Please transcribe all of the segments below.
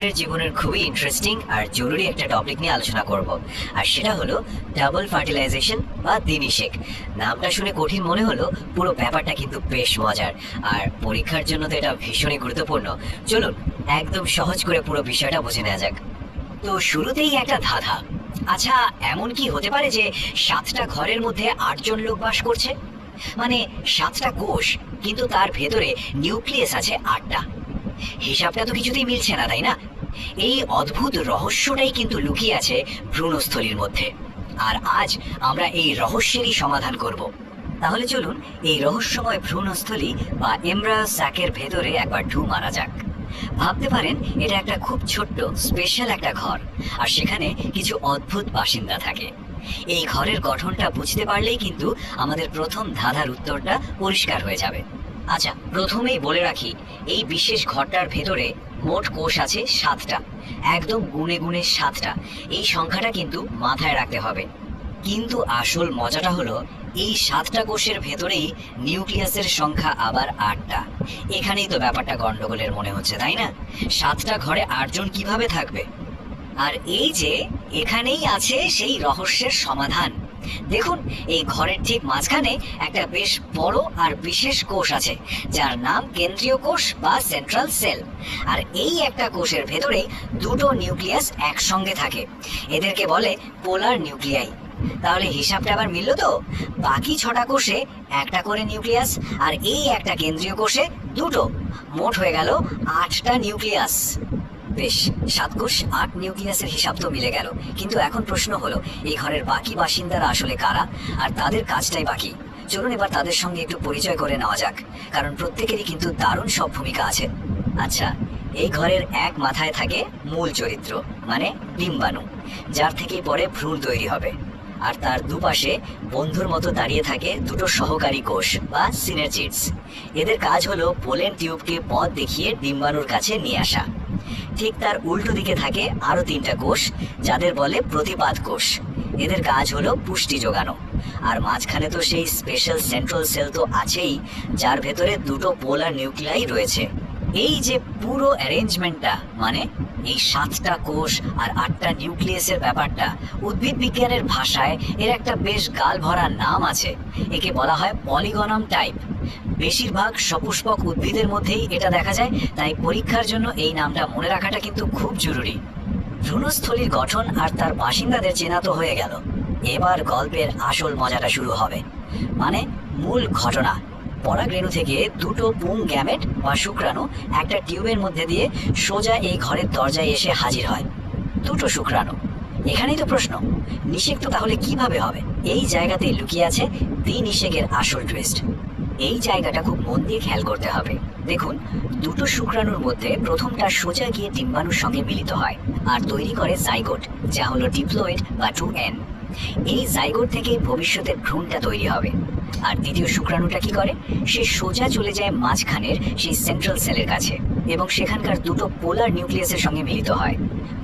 জীবনের খুবই ইন্টারেস্টিং আর জরুরি একটা টপিক নিয়ে আলোচনা করব, আর সেটা হলো ডাবল ফার্টিলাইজেশন বা দ্বিনিষেক। নামটা শুনে কঠিন মনে হলো, পুরো ব্যাপারটা কিন্তু বেশ মজার, আর পরীক্ষার জন্য তো এটা ভীষণই গুরুত্বপূর্ণ। চলুন একদম সহজ করে পুরো বিষয়টা বুঝে নেওয়া যাক। তো শুরুতেই একটা ধাঁধা। আচ্ছা, এমন কি হতে পারে যে 7টা ঘরের মধ্যে 8জন লোক বাস করছে? মানে 7টা কোষ, কিন্তু তার ভেতরে নিউক্লিয়াস আছে 8টা। হিসাবটা তো কিছুতেই মিলছে না, তাই না? এই অদ্ভুত রহস্যটাই কিন্তু লুকিয়ে আছে ভ্রূণস্থলীর মধ্যে, আর আজ আমরা এই রহস্যেরই সমাধান করব। তাহলে চলুন এই রহস্যময় ভ্রূণস্থলী বা এমব্রায়ো স্যাকের ভেতরে একবার ঢু মারা যাক। ভাবতে পারেন এটা একটা খুব ছোট্ট স্পেশাল একটা ঘর, আর সেখানে কিছু অদ্ভুত বাসিন্দা থাকে। এই ঘরের গঠনটা বুঝতে পারলেই কিন্তু আমাদের প্রথম ধাঁধার উত্তরটা পরিষ্কার হয়ে যাবে। আচ্ছা, প্রথমেই বলে রাখি, এই বিশেষ ঘরটার ভেতরে মোট কোষ আছে 7টা, একদম গুনে গুনে 7টা। এই সংখ্যাটা কিন্তু মাথায় রাখতে হবে। কিন্তু আসল মজাটা হলো, এই 7টা কোষের ভেতরেই নিউক্লিয়াসের সংখ্যা আবার 8টা। এখানেই তো ব্যাপারটা গন্ডগোলের মনে হচ্ছে, তাই না? 7টা ঘরে 8জন কিভাবে থাকবে? আর এই যে এখানেই আছে সেই রহস্যের সমাধান। দেখুন, এই ঘরের ঠিক মাঝখানে একটা বেশ বড় আর বিশেষ কোষ আছে, যার নাম কেন্দ্রীয় কোষ বা সেন্ট্রাল সেল। আর এই একটা কোষের ভেতরে দুটো নিউক্লিয়াস একসঙ্গে থাকে, এদেরকে বলে পোলার নিউক্লিয়াই। তাহলে হিসাবটা আবার মিলল তো? বাকি 6টা কোষে একটা করে নিউক্লিয়াস, আর এই একটা কেন্দ্রীয় কোষে দুটো, মোট হয়ে গেল 8টা নিউক্লিয়াস। বেশ, 7 কোষ 8 নিউক্লিয়াসের হিসাব তো মিলে গেল। কিন্তু এখন প্রশ্ন হলো, এই ঘরের বাকি বাসিন্দারা আসলে কারা, আর তাদের কাজটাই বাকি। চলুন এবার তাদের সঙ্গে একটু পরিচয় করে নেওয়া যাক, কারণ প্রত্যেকেরই কিন্তু দারুণ সব ভূমিকা আছে। আচ্ছা, এই ঘরের এক মাথায় থাকে মূল চরিত্র, মানে ডিম্বাণু, যার থেকে পরে ভ্রূণ তৈরি হবে। আর তার দুপাশে বন্ধুর মতো দাঁড়িয়ে থাকে দুটো সহকারী কোষ বা সিনার্জিডস। এদের কাজ হলো পোলেন টিউবকে পথ দেখিয়ে ডিম্বাণুর কাছে নিয়ে আসা। ঠিক তার উল্টো দিকে থাকে আরো 3টা কোষ, যাদের বলে প্রতিপাদ কোষ। এদের কাজ হলো পুষ্টি যোগানো। আর মাঝখানে তো সেই স্পেশাল সেন্ট্রাল সেল তো আছেই, যার ভেতরে দুটো পোলার নিউক্লিয়াই রয়েছে। এই যে পুরো অ্যারেঞ্জমেন্টটা, মানে এই 7টা কোষ আর 8টা নিউক্লিয়াসের ব্যাপারটা, উদ্ভিদ বিজ্ঞানের ভাষায় এর একটা বেশ গাল ভরা নাম আছে। একে বলা হয় পলিগনম টাইপ। বেশিরভাগ সপুষ্পক উদ্ভিদের মধ্যেই এটা দেখা যায়, তাই পরীক্ষার জন্য এই নামটা মনে রাখাটা কিন্তু খুব জরুরি। ভ্রূণস্থলীর গঠন আর তার বাসিন্দাদের চেনা তো হয়ে গেল। এবার গল্পের আসল মজাটা শুরু হবে, মানে মূল ঘটনা। পরাগরেণু থেকে দুটো পুং গ্যামেট বা শুক্রাণু একটা টিউবের মধ্যে দিয়ে সোজা এই ঘরের দরজায় এসে হাজির হয়। দুটো শুক্রাণু। এখানেই তো প্রশ্ন, নিষেক তো তাহলে কিভাবে হবে? এই জায়গাতেই লুকিয়ে আছে দ্বিনিষেকের আসল টুইস্ট। এই জায়গাটা খুব মন দিয়ে খেয়াল করতে হবে। দেখুন, দুটো শুক্রাণুর মধ্যে প্রথমটা সোজা গিয়ে ডিম্বাণুর সঙ্গে মিলিত হয় আর তৈরি করে জাইগোট, যা হলো ডিপ্লয়েড বা 2n। এই জাইগোট থেকে ভবিষ্যতের ভ্রূণটা তৈরি হবে। আর দ্বিতীয় শুক্রাণুটা কি করে? সে সোজা চলে যায় মাঝখানের সেই সেন্ট্রাল সেলের কাছে এবং সেখানকার দুটো পোলার নিউক্লিয়াসের সঙ্গে মিলিত হয়।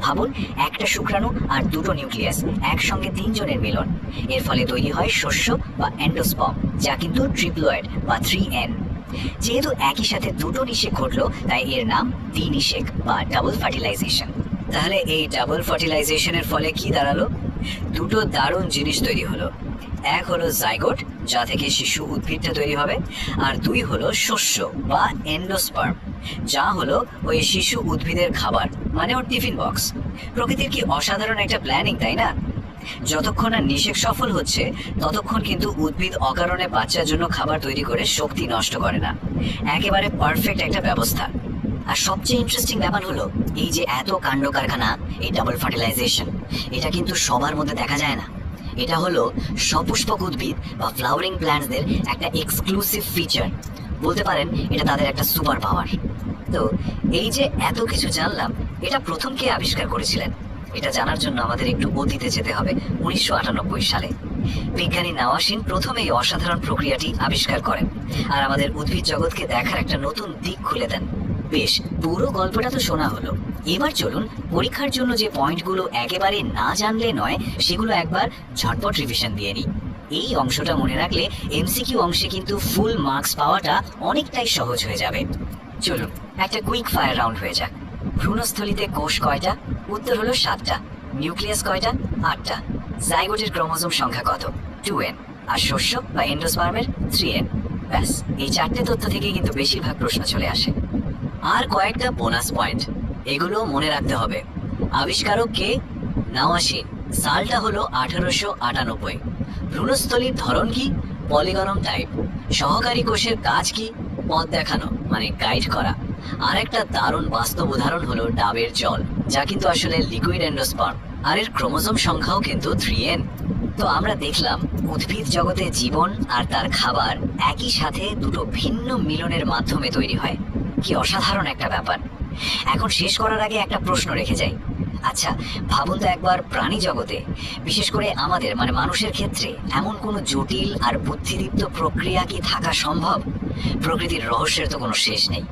ভাবুন, একটা শুক্রাণু আর দুটো নিউক্লিয়াস একসঙ্গে 3জনের মিলন। এর ফলে তৈরি হয় শস্য বা এন্ডোস্পার্ম, যা কিন্তু ট্রিপ্লয়েড বা 3n। যেহেতু একই সাথে দুটো নিষেক ঘটলো, তাই এর নাম দ্বিনিষেক বা ডাবল ফার্টিলাইজেশন। তাহলে এই ডাবল ফার্টিলাইজেশনের ফলে কি দাঁড়ালো? দুটো দারুণ জিনিস তৈরি হলো। এক হলো জাইগোট, যা থেকে শিশু উদ্ভিদটা তৈরি হবে, আর 2 হলো শস্য বা এন্ডোস্পার্ম, যা হলো ওই শিশু উদ্ভিদের খাবার, মানে ওর টিফিন বক্স। প্রকৃতির কি অসাধারণ একটা প্ল্যানিং, তাই না? যতক্ষণ না নিষেক সফল হচ্ছে, ততক্ষণ কিন্তু উদ্ভিদ অকারণে বাচ্চার জন্য খাবার তৈরি করে শক্তি নষ্ট করে না। একেবারে পারফেক্ট একটা ব্যবস্থা। আর সবচেয়ে ইন্টারেস্টিং ব্যাপার হলো, এই যে এত কাণ্ড কারখানা, এই ডাবল ফার্টিলাইজেশন, এটা কিন্তু সবার মধ্যে দেখা যায় না। এটা হলো সপুষ্পক উদ্ভিদ বা ফ্লাওয়ারিং প্ল্যান্টসদের একটা এক্সক্লুসিভ ফিচার। বলতে পারেন এটা তাদের একটা সুপার পাওয়ার। তো এই যে এত কিছু জানলাম, এটা প্রথম কে আবিষ্কার করেছিলেন? এটা জানার জন্য আমাদের একটু অতীতে যেতে হবে, 1998 সালে। বিজ্ঞানী নাওয়াসিন প্রথম এই অসাধারণ প্রক্রিয়াটি আবিষ্কার করেন, আর আমাদের উদ্ভিদ জগৎকে দেখার একটা নতুন দিক খুলে দেন। বেশ, পুরো গল্পটা তো শোনা হলো। এবার চলুন পরীক্ষার জন্য যে পয়েন্টগুলো একেবারে না জানলে নয়, সেগুলো একবার ঝটপট রিভিশন দিয়ে নিই। এই অংশটা মনে রাখলে এমসিকিউ অংশে কিন্তু ফুল মার্কস পাওয়াটা অনেকটাই সহজ হয়ে যাবে। চলুন একটা কুইক ফায়ার রাউন্ড হয়ে যাক। ভ্রূণস্থলিতে কোষ কয়টা? উত্তর হলো 7টা। নিউক্লিয়াস কয়টা? 8টা। জাইগোটের ক্রোমোজোম সংখ্যা কত? 2n। আর শস্য বা এন্ডোস্পার্মের 3n। ব্যাস, এই 4টে তথ্য থেকে কিন্তু বেশিরভাগ প্রশ্ন চলে আসে। আর কয়েকটা বোনাস পয়েন্ট, এগুলো মনে রাখতে হবে। আবিষ্কারক কে? নাওয়াসিন। সালটা হলো 1898। ভ্রূণস্থলীর ধরন কি? পলিগনম টাইপ। সহকারী কোষের কাজ কি? পথ দেখানো, মানে গাইড করা। আর একটা দারুণ বাস্তব উদাহরণ হলো ডাবের জল, যা কিন্তু আসলে লিকুইড এন্ডোস্পার্ম। আর এর ক্রোমোজোম সংখ্যাও কিন্তু 3n। তো আমরা দেখলাম উদ্ভিদ জগতে জীবন আর তার খাবার একই সাথে দুটো ভিন্ন মিলনের মাধ্যমে তৈরি হয়। কি অসাধারণ একটা ব্যাপার। এখন শেষ করার আগে একটা প্রশ্ন রেখে যাই। আচ্ছা, ভাবুন তো একবার, প্রাণী জগতে, বিশেষ করে আমাদের মানে মানুষের ক্ষেত্রে এমন কোনো জটিল আর বুদ্ধিদীপ্ত প্রক্রিয়া কি থাকা সম্ভব? প্রকৃতির রহস্যের তো কোনো শেষ নেই।